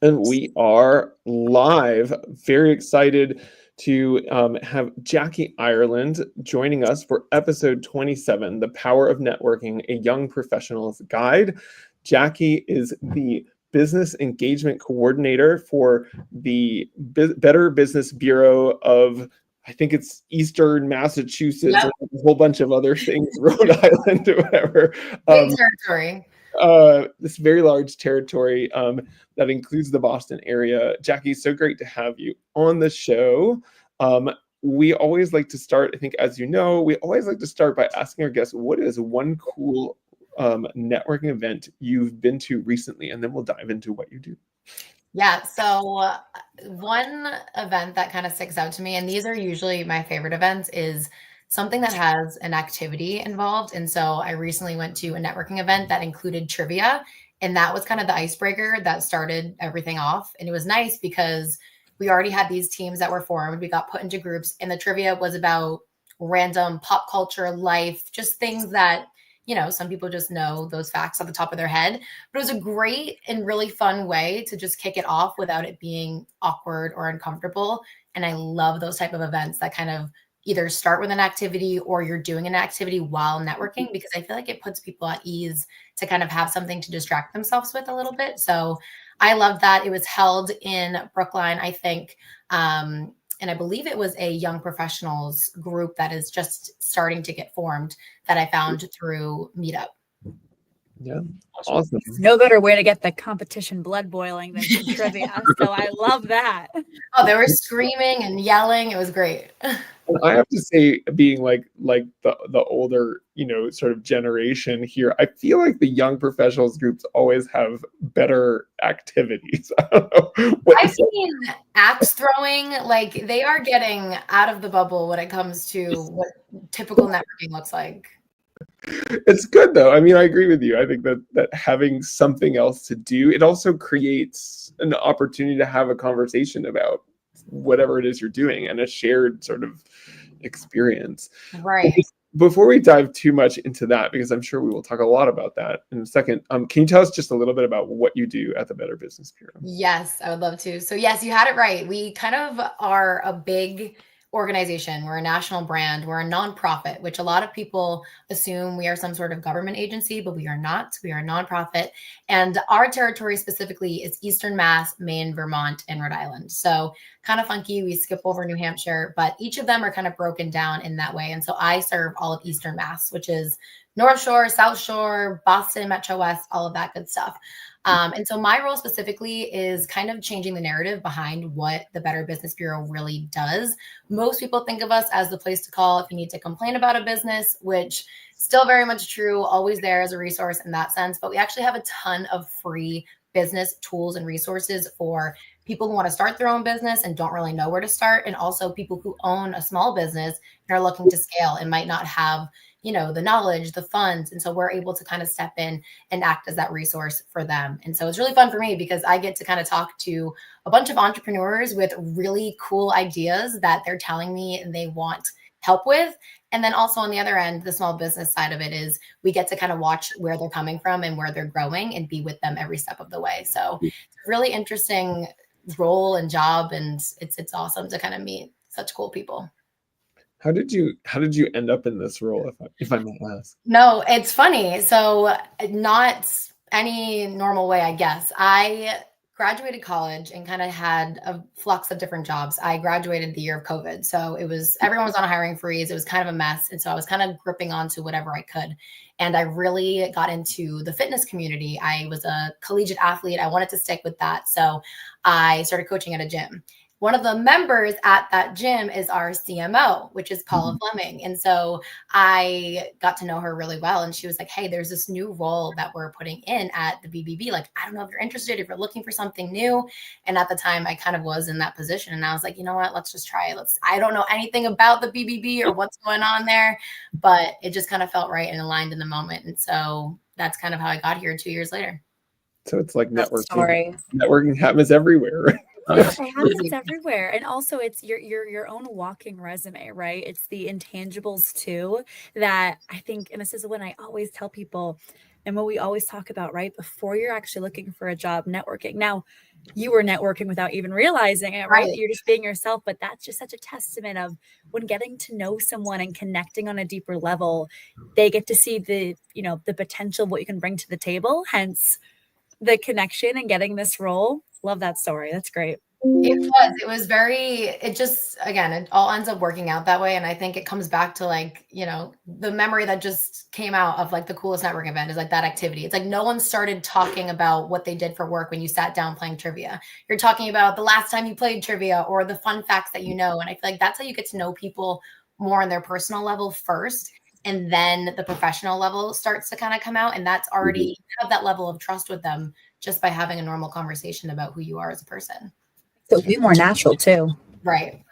And we are live. Very excited to have Jackie Ireland joining us for episode 27, The Power of Networking, a Young Professional's Guide. Jackie is the Business Engagement Coordinator for the Better Business Bureau of, I think it's Eastern Massachusetts, Yep. and a whole bunch of other things, Rhode Island or whatever. Big territory. This very large territory that includes the Boston area. Jackie, so great to have you on the show. We always like to start, I think, as you know, we always like to start by asking our guests, what is one cool networking event you've been to recently? And then we'll dive into what you do. Yeah. So one event that kind of sticks out to me, and these are usually my favorite events, is something that has an activity involved. And so I recently went to a networking event that included trivia, and that was kind of the icebreaker that started everything off. And it was nice because we already had these teams that were formed. We got put into groups, and the trivia was about random pop culture, life, just things that, some people just know those facts off the top of their head. But it was a great and really fun way to just kick it off without it being awkward or uncomfortable. And I love those type of events that kind of either start with an activity or you're doing an activity while networking, because I feel like it puts people at ease to kind of have something to distract themselves with a little bit. So I love that. It was held in Brookline, I think. And I believe it was a young professionals group that is just starting to get formed that I found through Meetup. Yeah, awesome. No better way to get the competition blood boiling than some trivia. So I love that. Oh, they were screaming and yelling. It was great. And I have to say, being like the older, sort of generation here, I feel like the young professionals groups always have better activities. I don't know. I've seen axe throwing, like they are getting out of the bubble when it comes to what typical networking looks like. It's good though. I mean, I agree with you. I think that having something else to do, it also creates an opportunity to have a conversation about whatever it is you're doing and a shared sort of experience. Right. Before we dive too much into that, because I'm sure we will talk a lot about that in a second, can you tell us just a little bit about what you do at the Better Business Bureau? Yes, I would love to. So yes, you had it right. We kind of are a big organization. We're a national brand. We're a nonprofit, which a lot of people assume we are some sort of government agency, but we are not. We are a nonprofit. And our territory specifically is Eastern Mass, Maine, Vermont, and Rhode Island. So kind of funky. We skip over New Hampshire, but each of them are kind of broken down in that way. And so I serve all of Eastern Mass, which is North Shore, South Shore, Boston, Metro West, all of that good stuff. And so my role specifically is kind of changing the narrative behind what the Better Business Bureau really does. Most people think of us as the place to call if you need to complain about a business, which still very much true, always there as a resource in that sense. But we actually have a ton of free business tools and resources for people who want to start their own business and don't really know where to start. And also people who own a small business and are looking to scale and might not have the knowledge, the funds. And so we're able to kind of step in and act as that resource for them. And so it's really fun for me because I get to kind of talk to a bunch of entrepreneurs with really cool ideas that they're telling me they want help with. And then also on the other end, the small business side of it is we get to kind of watch where they're coming from and where they're growing and be with them every step of the way. So it's a really interesting role and job. And it's awesome to kind of meet such cool people. How did you end up in this role, if I might ask? No, it's funny. So not any normal way, I guess. I graduated college and kind of had a flux of different jobs. I graduated the year of COVID. So everyone was on a hiring freeze. It was kind of a mess. And so I was kind of gripping onto whatever I could. And I really got into the fitness community. I was a collegiate athlete. I wanted to stick with that. So I started coaching at a gym. One of the members at that gym is our CMO, which is Paula Fleming. And so I got to know her really well. And she was like, hey, there's this new role that we're putting in at the BBB. Like, I don't know if you're interested, if you're looking for something new. And at the time, I kind of was in that position. And I was like, you know what, let's just try it. I don't know anything about the BBB or what's going on there, but it just kind of felt right and aligned in the moment. And so that's kind of how I got here 2 years later. So it's like networking. Networking happens everywhere. It happens everywhere. And also it's your own walking resume, right? It's the intangibles too that I think, and this is when I always tell people and what we always talk about, right? Before you're actually looking for a job, networking. Now, you were networking without even realizing it, right? You're just being yourself. But that's just such a testament of when getting to know someone and connecting on a deeper level, they get to see the, the potential of what you can bring to the table, hence the connection and getting this role. Love that story. That's great. It was very, it just, again, it all ends up working out that way. And I think it comes back to like, the memory that just came out of like the coolest networking event is like that activity. It's like no one started talking about what they did for work when you sat down playing trivia. You're talking about the last time you played trivia or the fun facts that you know. And I feel like that's how you get to know people more on their personal level first. And then the professional level starts to kind of come out. And that's already you have that level of trust with them just by having a normal conversation about who you are as a person. So be more natural too. Right.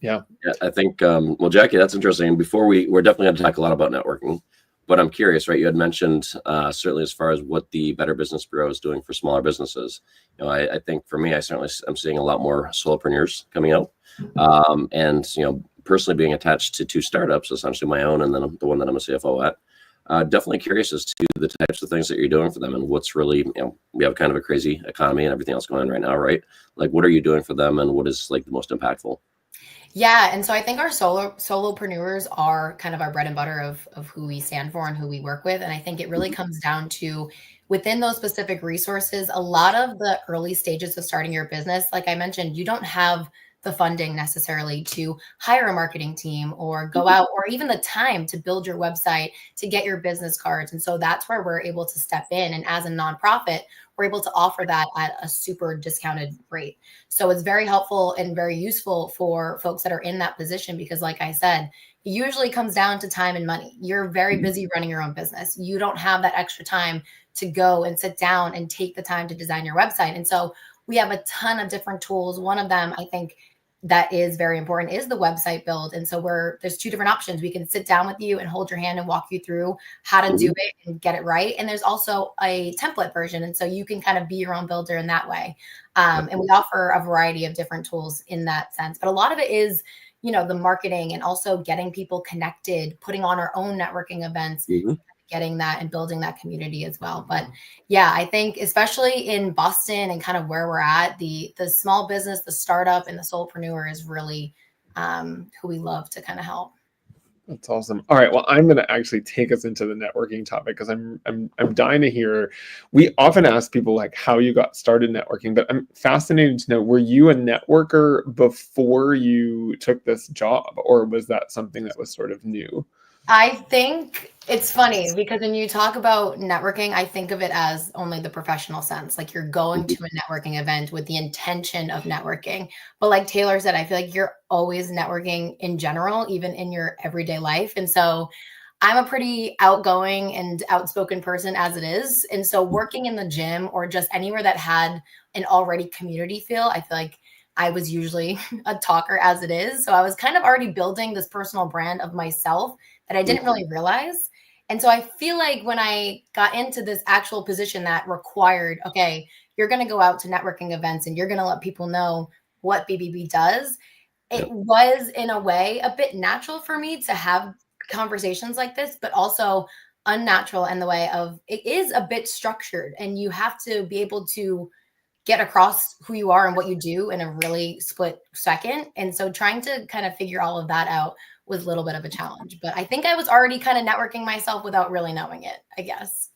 Yeah. I think, well, Jackie, that's interesting. Before we're definitely going to talk a lot about networking, but I'm curious, right? You had mentioned certainly as far as what the Better Business Bureau is doing for smaller businesses. I think for me, I'm seeing a lot more solopreneurs coming out, and personally being attached to 2 startups, essentially my own, and then the one that I'm a CFO at. Definitely curious as to the types of things that you're doing for them and what's really, we have kind of a crazy economy and everything else going on right now, right? Like, what are you doing for them and what is like the most impactful? Yeah. And so I think our solopreneurs are kind of our bread and butter of who we stand for and who we work with. And I think it really comes down to within those specific resources, a lot of the early stages of starting your business, like I mentioned, you don't have the funding necessarily to hire a marketing team or go out or even the time to build your website, to get your business cards. And so that's where we're able to step in. And as a nonprofit, we're able to offer that at a super discounted rate. So it's very helpful and very useful for folks that are in that position because like I said, it usually comes down to time and money. You're very busy running your own business. You don't have that extra time to go and sit down and take the time to design your website. And so we have a ton of different tools. One of them, I think, that is very important is the website build. And so there's 2 different options. We can sit down with you and hold your hand and walk you through how to do it and get it right. And there's also a template version. And so you can kind of be your own builder in that way. And we offer a variety of different tools in that sense. But a lot of it is, the marketing and also getting people connected, putting on our own networking events, getting that and building that community as well. But yeah, I think especially in Boston and kind of where we're at, the small business, the startup and the solopreneur is really who we love to kind of help. That's awesome. All right. Well, I'm going to actually take us into the networking topic because I'm dying to hear. We often ask people like how you got started networking, but I'm fascinated to know, were you a networker before you took this job, or was that something that was sort of new? I think it's funny because when you talk about networking, I think of it as only the professional sense. Like you're going to a networking event with the intention of networking. But like Taylor said, I feel like you're always networking in general, even in your everyday life. And so I'm a pretty outgoing and outspoken person as it is. And so working in the gym or just anywhere that had an already community feel, I feel like I was usually a talker as it is. So I was kind of already building this personal brand of myself that I didn't really realize. And so I feel like when I got into this actual position that required, okay, you're going to go out to networking events and you're going to let people know what BBB does, it was in a way a bit natural for me to have conversations like this, but also unnatural in the way of it is a bit structured and you have to be able to get across who you are and what you do in a really split second. And so trying to kind of figure all of that out was a little bit of a challenge, but I think I was already kind of networking myself without really knowing it, I guess.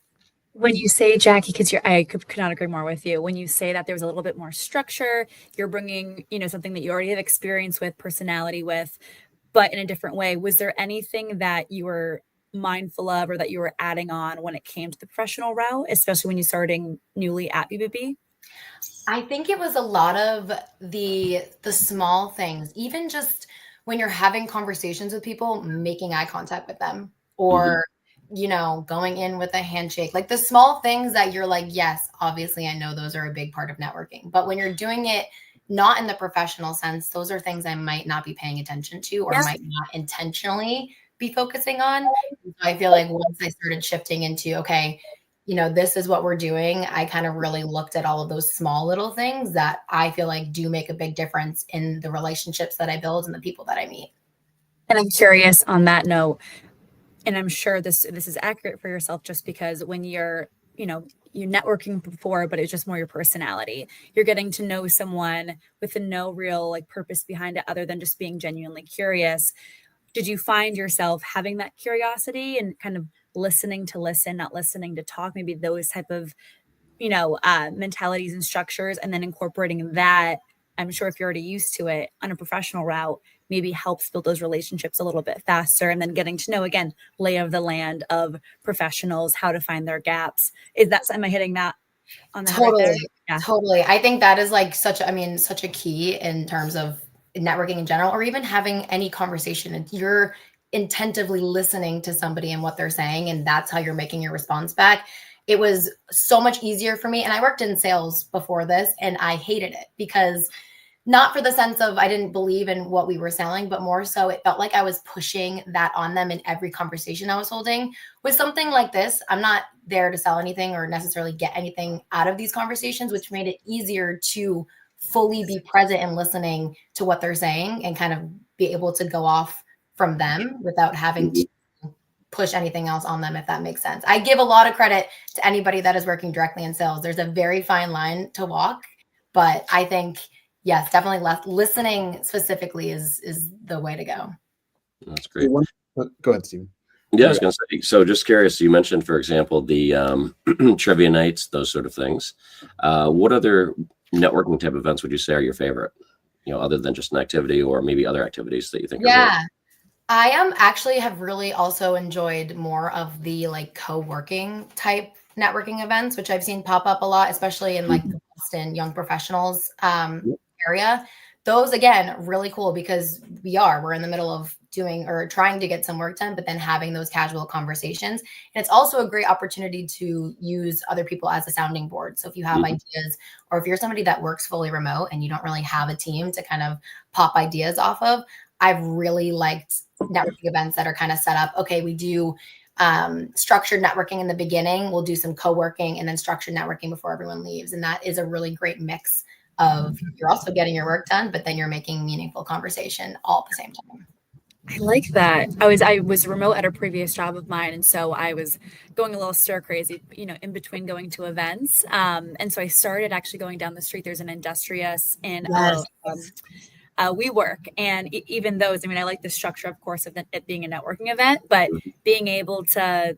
When you say, Jackie, because I could not agree more with you. When you say that there's a little bit more structure, you're bringing, something that you already have experience with, personality with, but in a different way. Was there anything that you were mindful of or that you were adding on when it came to the professional route, especially when you're starting newly at BBB? I think it was a lot of the small things, even just when you're having conversations with people, making eye contact with them or, going in with a handshake, like the small things that you're like, yes, obviously, I know those are a big part of networking, but when you're doing it not in the professional sense, those are things I might not be paying attention to or might not intentionally be focusing on. So I feel like once I started shifting into, okay, this is what we're doing, I kind of really looked at all of those small little things that I feel like do make a big difference in the relationships that I build and the people that I meet. And I'm curious on that note, and I'm sure this is accurate for yourself just because when you're, you you networking before, but it's just more your personality. You're getting to know someone with no real like purpose behind it other than just being genuinely curious. Did you find yourself having that curiosity and kind of listening to listen, not listening to talk, maybe those type of, mentalities and structures, and then incorporating that? I'm sure if you're already used to it on a professional route, maybe helps build those relationships a little bit faster, and then getting to know, again, lay of the land of professionals, how to find their gaps. Am I hitting that on the head right there? Totally. Yeah. Totally. I think that is like such a key in terms of networking in general, or even having any conversation. And you're intentively listening to somebody and what they're saying, and that's how you're making your response back. It was so much easier for me. And I worked in sales before this, and I hated it because not for the sense of I didn't believe in what we were selling, but more so it felt like I was pushing that on them in every conversation I was holding. With something like this, I'm not there to sell anything or necessarily get anything out of these conversations, which made it easier to fully be present and listening to what they're saying and kind of be able to go off from them without having to push anything else on them, if that makes sense. I give a lot of credit to anybody that is working directly in sales. There's a very fine line to walk, but I think, yes, definitely listening specifically is the way to go. That's great. Go ahead, Steve. Yeah, I was going to say, so just curious, you mentioned, for example, the trivia nights, those sort of things. What other networking type events would you say are your favorite, other than just an activity, or maybe other activities that you think are Yeah. I have really also enjoyed more of the like co-working type networking events, which I've seen pop up a lot, especially in like the Boston young professionals area. Those, again, really cool because we're in the middle of doing or trying to get some work done, but then having those casual conversations. And it's also a great opportunity to use other people as a sounding board. So if you have ideas, or if you're somebody that works fully remote and you don't really have a team to kind of pop ideas off of, I've really liked networking events that are kind of set up. Okay, we do structured networking in the beginning. We'll do some co-working and then structured networking before everyone leaves. And that is a really great mix of you're also getting your work done, but then you're making meaningful conversation all at the same time. I like that. I was remote at a previous job of mine, and so I was going a little stir crazy, in between going to events. And so I started actually going down the street. There's an Industrious in WeWork, and even those. I mean, I like the structure, of course, of it being a networking event, but being able to,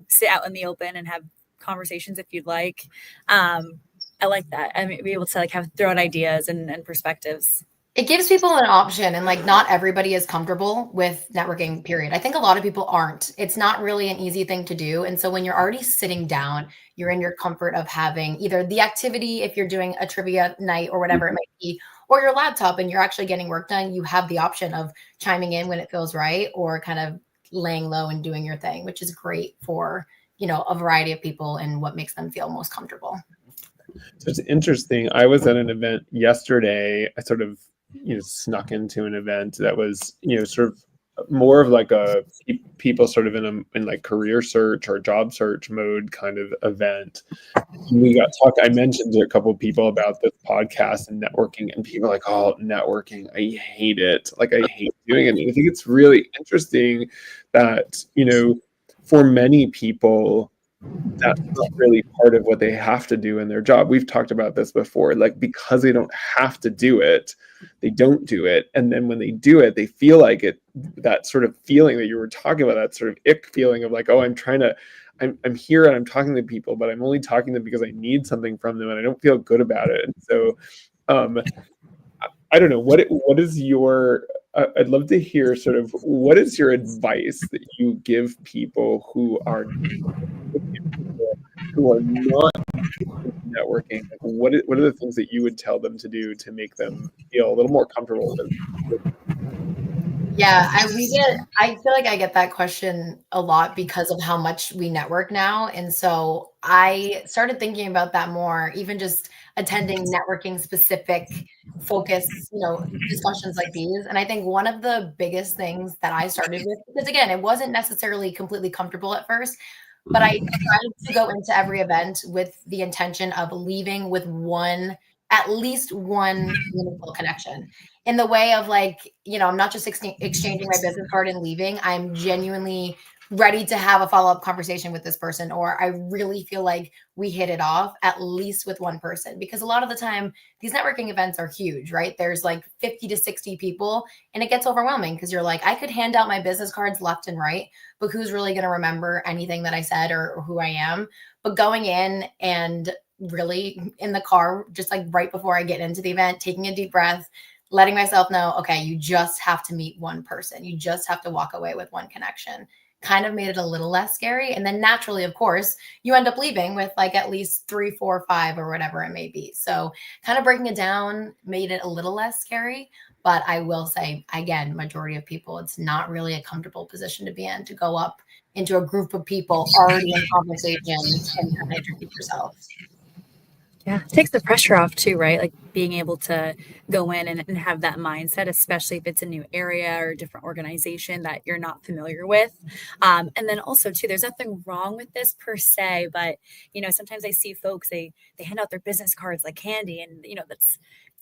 sit out in the open and have conversations if you'd like. I like that. I mean, be able to like throw out ideas and perspectives. It gives people an option, and like not everybody is comfortable with networking, period. I think a lot of people aren't. It's not really an easy thing to do. And so when you're already sitting down, you're in your comfort of having either the activity, if you're doing a trivia night or whatever it might be, or your laptop and you're actually getting work done, you have the option of chiming in when it feels right or kind of laying low and doing your thing, which is great for, a variety of people and what makes them feel most comfortable. So it's interesting. I was at an event yesterday. I sort of snuck into an event that was sort of more of like a people sort of in like career search or job search mode kind of event. We got talk. I mentioned to a couple of people about this podcast and networking, and people are like, "Oh, networking, I hate it. Like I hate doing it." And I think it's really interesting that for many people, that's not really part of what they have to do in their job. We've talked about this before, like because they don't have to do it, they don't do it. And then when they do it, they feel like it, that sort of feeling that you were talking about, that sort of ick feeling of like, oh, I'm here and I'm talking to people, but I'm only talking to them because I need something from them and I don't feel good about it. And so I don't know, what is your, I'd love to hear sort of what is your advice that you give people who are not networking? Like what are the things that you would tell them to do to make them feel a little more comfortable with? Yeah, I feel like I get that question a lot because of how much we network now. And so I started thinking about that more, even just attending networking specific focus, discussions like these. And I think one of the biggest things that I started with, because again, it wasn't necessarily completely comfortable at first, but I tried to go into every event with the intention of leaving with at least one meaningful connection, in the way of like, I'm not just exchanging my business card and leaving. I'm genuinely ready to have a follow-up conversation with this person, or I really feel like we hit it off at least with one person. Because a lot of the time these networking events are huge, right? There's like 50 to 60 people and it gets overwhelming because you're like, I could hand out my business cards left and right, but who's really going to remember anything that I said or who I am? But going in and really in the car, just like right before I get into the event, taking a deep breath, letting myself know, okay, you just have to meet one person. You just have to walk away with one connection, kind of made it a little less scary. And then naturally, of course, you end up leaving with like at least 3, 4, 5 or whatever it may be. So kind of breaking it down made it a little less scary. But I will say, again, majority of people, it's not really a comfortable position to be in, to go up into a group of people already in conversation and introduce yourself. Yeah, it takes the pressure off too, right? Like being able to go in and have that mindset, especially if it's a new area or a different organization that you're not familiar with. And then also too, there's nothing wrong with this per se, but sometimes I see folks, they hand out their business cards like candy, and that's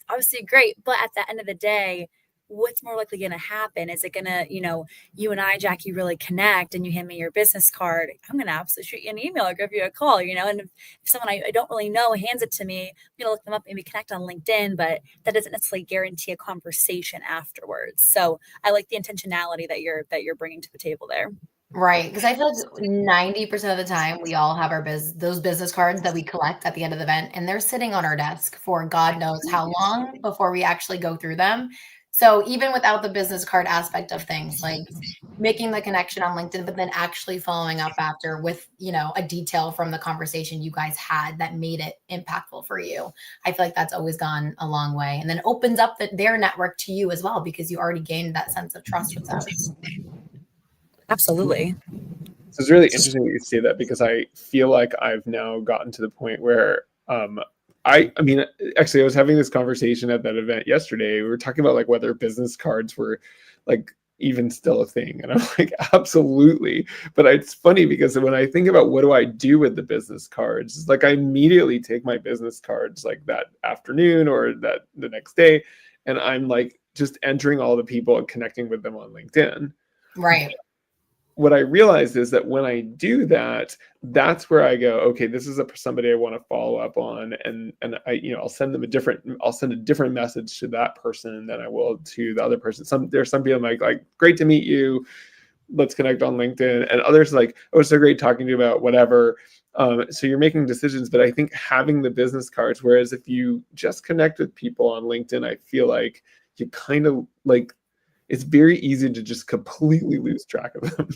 obviously great. But at the end of the day, what's more likely going to happen? Is it going to, you and I, Jackie, really connect and you hand me your business card? I'm going to absolutely shoot you an email or give you a call, and if someone I don't really know hands it to me, I'm going to look them up, maybe connect on LinkedIn, but that doesn't necessarily guarantee a conversation afterwards. So I like the intentionality that you're bringing to the table there. Right. Because I feel like 90% of the time we all have those business cards that we collect at the end of the event, and they're sitting on our desk for God knows how long before we actually go through them. So even without the business card aspect of things, like making the connection on LinkedIn, but then actually following up after with, a detail from the conversation you guys had that made it impactful for you, I feel like that's always gone a long way, and then opens up their network to you as well, because you already gained that sense of trust with them. Absolutely. So it's really interesting that you say that, because I feel like I've now gotten to the point where I mean, actually, I was having this conversation at that event yesterday. We were talking about like whether business cards were like even still a thing. And I'm like, absolutely. But it's funny because when I think about what do I do with the business cards, it's like I immediately take my business cards like that afternoon or the next day, and I'm like just entering all the people and connecting with them on LinkedIn. Right. What I realized is that when I do that, that's where I go, okay, this is somebody I want to follow up on, and I, I'll send a different message to that person than I will to the other person. There's some people like, great to meet you, let's connect on LinkedIn, and others like, oh, it's so great talking to you about whatever. So you're making decisions, but I think having the business cards, whereas if you just connect with people on LinkedIn, I feel like you kind of like, it's very easy to just completely lose track of them.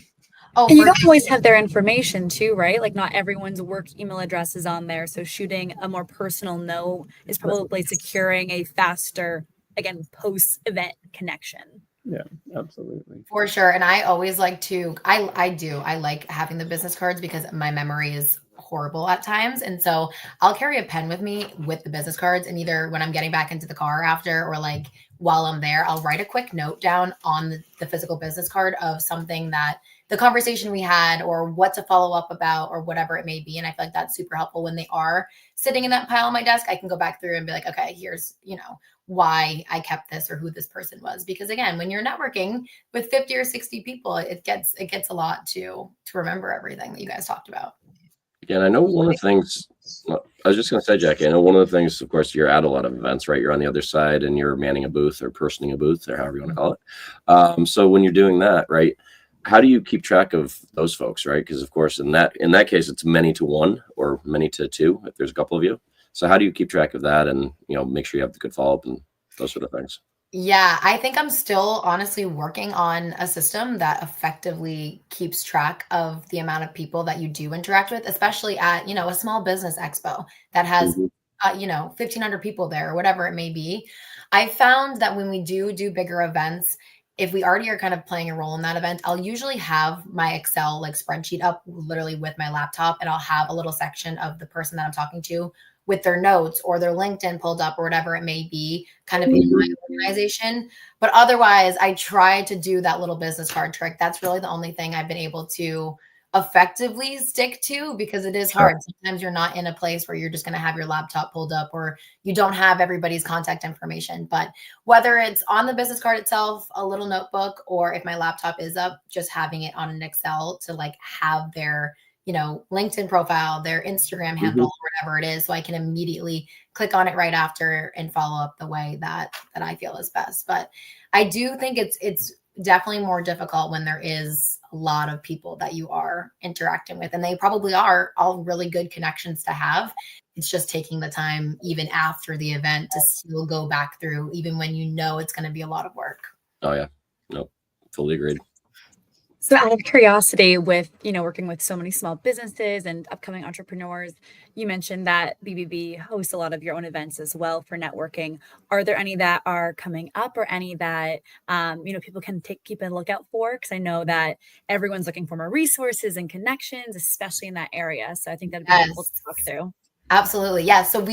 Oh, and you don't always have their information too, right? Like not everyone's work email address is on there. So shooting a more personal note is probably securing a faster, again, post-event connection. Yeah, absolutely. For sure. And I always like to, I like having the business cards because my memory is horrible at times. And so I'll carry a pen with me with the business cards, and either when I'm getting back into the car after, or like while I'm there, I'll write a quick note down on the physical business card of something that the conversation we had or what to follow up about or whatever it may be. And I feel like that's super helpful when they are sitting in that pile on my desk. I can go back through and be like, okay, here's, why I kept this or who this person was. Because again, when you're networking with 50 or 60 people, it gets a lot to remember everything that you guys talked about. Yeah, and I know one of the things, I was just going to say, Jackie, I know one of the things, of course, you're at a lot of events, right? You're on the other side and you're manning a booth or personing a booth or however you want to call it. So when you're doing that, right, how do you keep track of those folks, right? Because, of course, in that case, it's many to one or many to two if there's a couple of you. So how do you keep track of that and, make sure you have the good follow-up and those sort of things? Yeah, I think I'm still honestly working on a system that effectively keeps track of the amount of people that you do interact with, especially at, a small business expo that has, 1,500 people there or whatever it may be. I found that when we do bigger events, if we already are kind of playing a role in that event, I'll usually have my Excel like spreadsheet up literally with my laptop, and I'll have a little section of the person that I'm talking to with their notes or their LinkedIn pulled up or whatever it may be, kind of in my organization. But otherwise, I try to do that little business card trick. That's really the only thing I've been able to effectively stick to, because it is hard. Sometimes you're not in a place where you're just going to have your laptop pulled up, or you don't have everybody's contact information. But whether it's on the business card itself, a little notebook, or if my laptop is up, just having it on an Excel to like have their, LinkedIn profile, their Instagram handle, whatever it is, so I can immediately click on it right after and follow up the way that I feel is best. But I do think it's definitely more difficult when there is a lot of people that you are interacting with, and they probably are all really good connections to have. It's just taking the time even after the event to still go back through, even when it's going to be a lot of work. Oh yeah, no, fully agreed. So out of curiosity, with, working with so many small businesses and upcoming entrepreneurs, you mentioned that BBB hosts a lot of your own events as well for networking. Are there any that are coming up, or any that, people can keep a lookout for? Because I know that everyone's looking for more resources and connections, especially in that area. So I think that'd be helpful to talk through. Absolutely. Yeah. So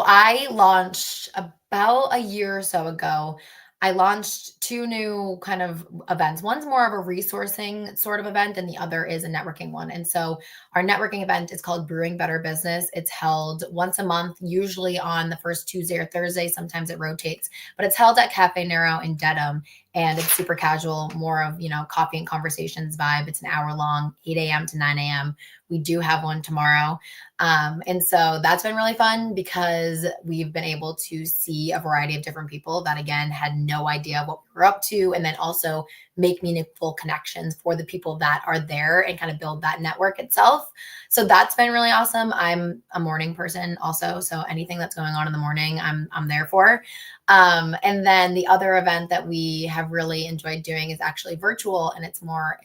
I launched about a year or so ago. I launched 2 new kind of events. One's more of a resourcing sort of event, and the other is a networking one. And so our networking event is called Brewing Better Business. It's held once a month, usually on the first Tuesday or Thursday. Sometimes it rotates, but it's held at Cafe Nero in Dedham. And it's super casual, more of, coffee and conversations vibe. It's an hour long, 8 a.m. to 9 a.m. We do have one tomorrow. And so that's been really fun, because we've been able to see a variety of different people that, again, had no idea what we were up to, and then also make meaningful connections for the people that are there and kind of build that network itself. So that's been really awesome. I'm a morning person also, so anything that's going on in the morning, I'm there for. And then the other event that we have really enjoyed doing is actually virtual, and it's more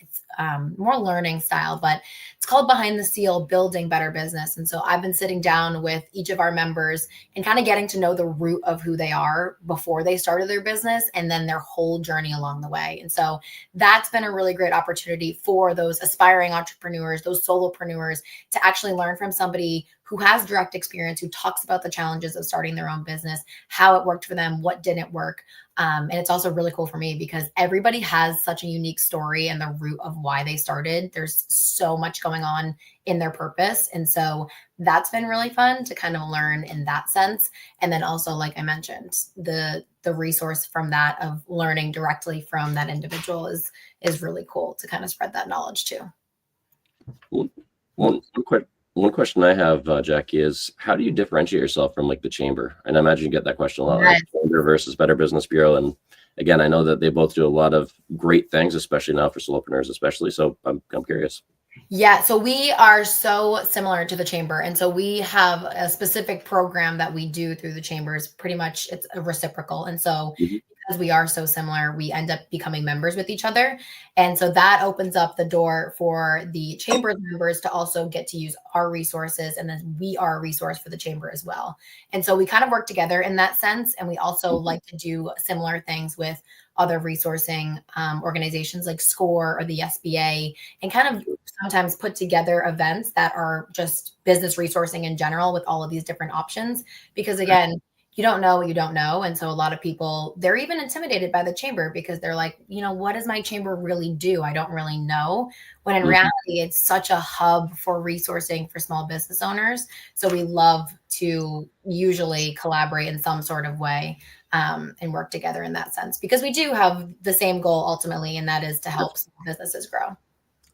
learning style, but it's called Behind the Seal, Building Better Business. And so I've been sitting down with each of our members and kind of getting to know the root of who they are before they started their business, and then their whole journey along the way. And so that's been a really great opportunity for those aspiring entrepreneurs, those solopreneurs, to actually learn from somebody who has direct experience, who talks about the challenges of starting their own business, how it worked for them, what didn't work. And it's also really cool for me, because everybody has such a unique story and the root of why they started. There's so much going on in their purpose. And so that's been really fun to kind of learn in that sense. And then also, like I mentioned, the resource from that of learning directly from that individual is really cool to kind of spread that knowledge too. One question I have, Jackie, is how do you differentiate yourself from like the Chamber? And I imagine you get that question a lot, like Chamber versus Better Business Bureau. And again, I know that they both do a lot of great things, especially now for solopreneurs, especially. So I'm curious. Yeah, so we are so similar to the Chamber. And so we have a specific program that we do through the Chambers. Pretty much it's a reciprocal. And so because we are so similar, we end up becoming members with each other. And so that opens up the door for the Chamber members to also get to use our resources. And then we are a resource for the Chamber as well. And so we kind of work together in that sense. And we also like to do similar things with other resourcing organizations like SCORE or the SBA, and kind of sometimes put together events that are just business resourcing in general with all of these different options. Because again, you don't know what you don't know. And so a lot of people, they're even intimidated by the Chamber, because they're like, what does my Chamber really do? I don't really know. When in reality, it's such a hub for resourcing for small business owners. So we love to usually collaborate in some sort of way and work together in that sense, because we do have the same goal ultimately, and that is to help small businesses grow.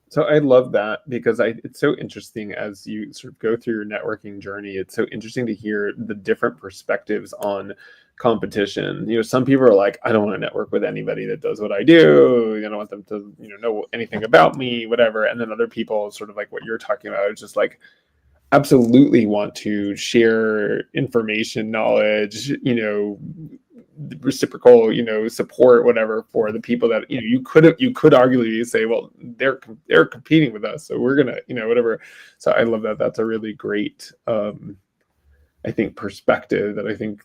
So I love that, because it's so interesting as you sort of go through your networking journey. It's so interesting to hear the different perspectives on competition. Some people are like, I don't want to network with anybody that does what I do. I don't want them to, know anything about me, whatever. And then other people, sort of like what you're talking about, is just like, absolutely want to share information, knowledge, reciprocal, support, whatever, for the people that, you could arguably say, well, they're competing with us, so we're gonna, whatever. So I love that. That's a really great, I think, perspective that I think,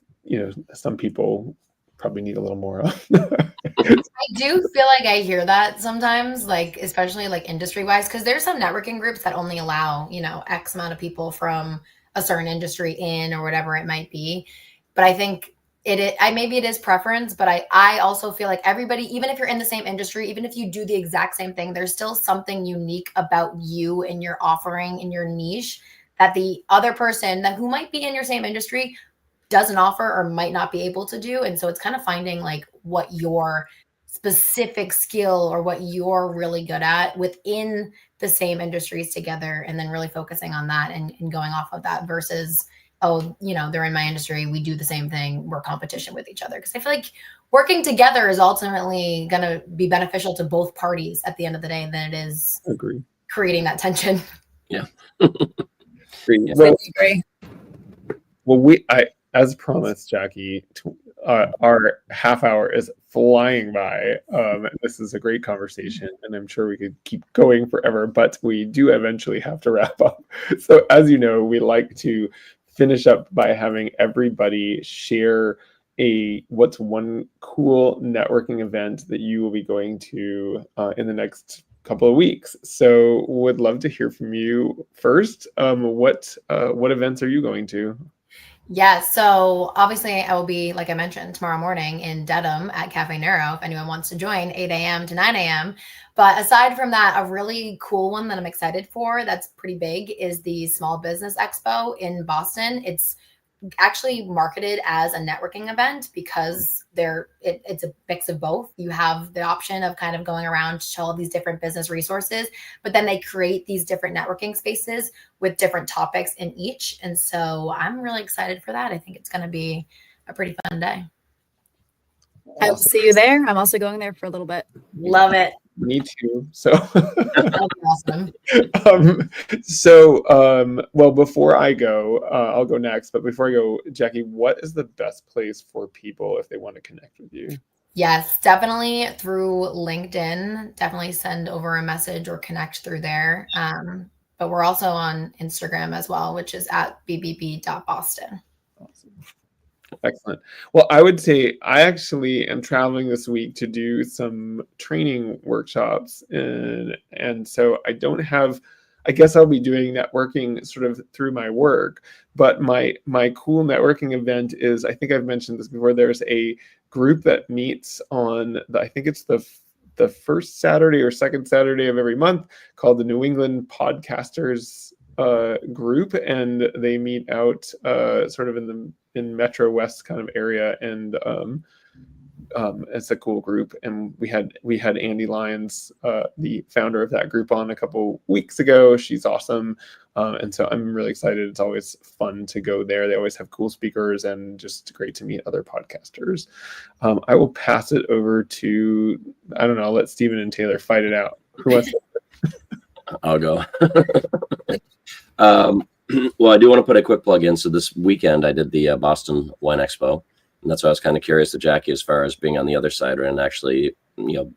some people probably need a little more of. I do feel like I hear that sometimes, like, especially like industry wise, because there's some networking groups that only allow, X amount of people from a certain industry in, or whatever it might be. But I think maybe it is preference, but I also feel like everybody, even if you're in the same industry, even if you do the exact same thing, there's still something unique about you and your offering in your niche that the other person that who might be in your same industry doesn't offer or might not be able to do. And so it's kind of finding like what your specific skill or what you're really good at within the same industries together, and then really focusing on that and going off of that versus, oh, they're in my industry, we do the same thing, we're competition with each other. Because I feel like working together is ultimately going to be beneficial to both parties at the end of the day than it is creating that tension. Yeah. Agree. Well, as promised, Jackie, our half hour is flying by. This is a great conversation, and I'm sure we could keep going forever, but we do eventually have to wrap up. So as you know, we like to finish up by having everybody share what's one cool networking event that you will be going to in the next couple of weeks. So would love to hear from you first. What events are you going to? Yeah, so obviously I will be, like I mentioned, tomorrow morning in Dedham at Cafe Nero if anyone wants to join, 8 a.m. to 9 a.m. But aside from that, a really cool one that I'm excited for that's pretty big is the Small Business Expo in Boston. It's actually marketed as a networking event because it's a mix of both. You have the option of kind of going around to all these different business resources, but then they create these different networking spaces with different topics in each. And so I'm really excited for that. I think it's going to be a pretty fun day. I will see you there. I'm also going there for a little bit. Love it. Me too. So awesome. Well, before I go, I'll go next. But before I go, Jackie, what is the best place for people if they want to connect with you? Yes, definitely through LinkedIn. Definitely send over a message or connect through there. But we're also on Instagram as well, which is at bbb.boston. Awesome. Excellent. Well, I would say I actually am traveling this week to do some training workshops, and so I don't have. I guess I'll be doing networking sort of through my work, but my cool networking event is, I think I've mentioned this before, there's a group that meets on I think it's the first Saturday or second Saturday of every month, called the New England Podcasters group, and they meet out sort of in Metro West kind of area, and it's a cool group. And we had Andy Lyons, the founder of that group, on a couple weeks ago. She's awesome, and so I'm really excited. It's always fun to go there. They always have cool speakers, and just great to meet other podcasters. I will pass it over to, I don't know, I'll let Stephen and Taylor fight it out. Who wants to? I'll go. Well, I do want to put a quick plug in. So this weekend I did the Boston Wine Expo, and that's why I was kind of curious to Jackie as far as being on the other side and actually,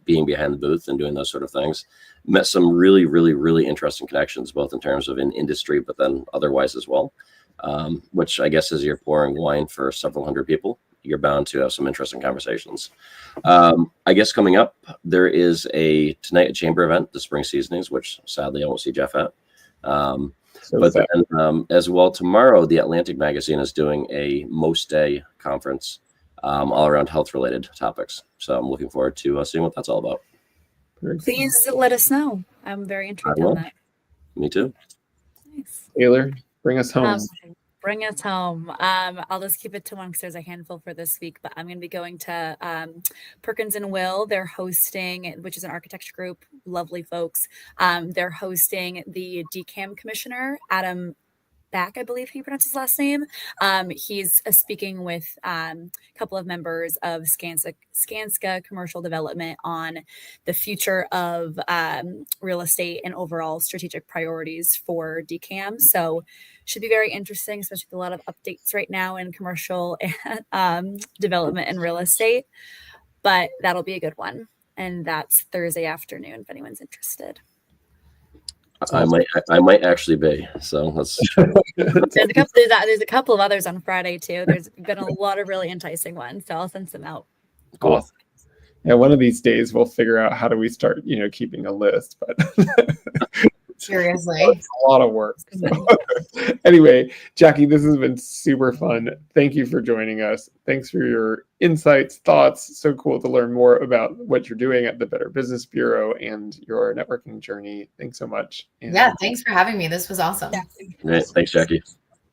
being behind the booth and doing those sort of things. Met some really, really, really interesting connections, both in terms of in industry, but then otherwise as well. Which I guess as you're pouring wine for several hundred people, you're bound to have some interesting conversations. I guess coming up, there is tonight a chamber event, the Spring Seasonings, which sadly I won't see Jeff at. But then, as well, tomorrow, the Atlantic Magazine is doing a Most Day conference all around health-related topics. So I'm looking forward to seeing what that's all about. Please let us know. I'm very interested in that. Me too. Nice. Taylor, bring us home. Bring us home. I'll just keep it to one because there's a handful for this week, but I'm going to be going to Perkins and Will. They're hosting, which is an architecture group, lovely folks. They're hosting the DCAM commissioner, Adam Back, I believe he pronounced his last name. He's speaking with a couple of members of Skanska Commercial Development on the future of real estate and overall strategic priorities for DCAM. So should be very interesting, especially with a lot of updates right now in commercial development and real estate. But that'll be a good one. And that's Thursday afternoon if anyone's interested. I might actually be. So let's. There's a couple of others on Friday too. There's been a lot of really enticing ones, so I'll send them out. Cool. Awesome. Yeah, one of these days we'll figure out how do we start, keeping a list. But Seriously. It's a lot of work. Anyway, Jackie, this has been super fun. Thank you for joining us. Thanks for your insights, thoughts. So cool to learn more about what you're doing at the Better Business Bureau and your networking journey. Thanks so much. And, Yeah, thanks for having me. This was awesome. Yeah. Right. Thanks, Jackie.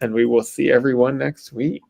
and we will see everyone next week.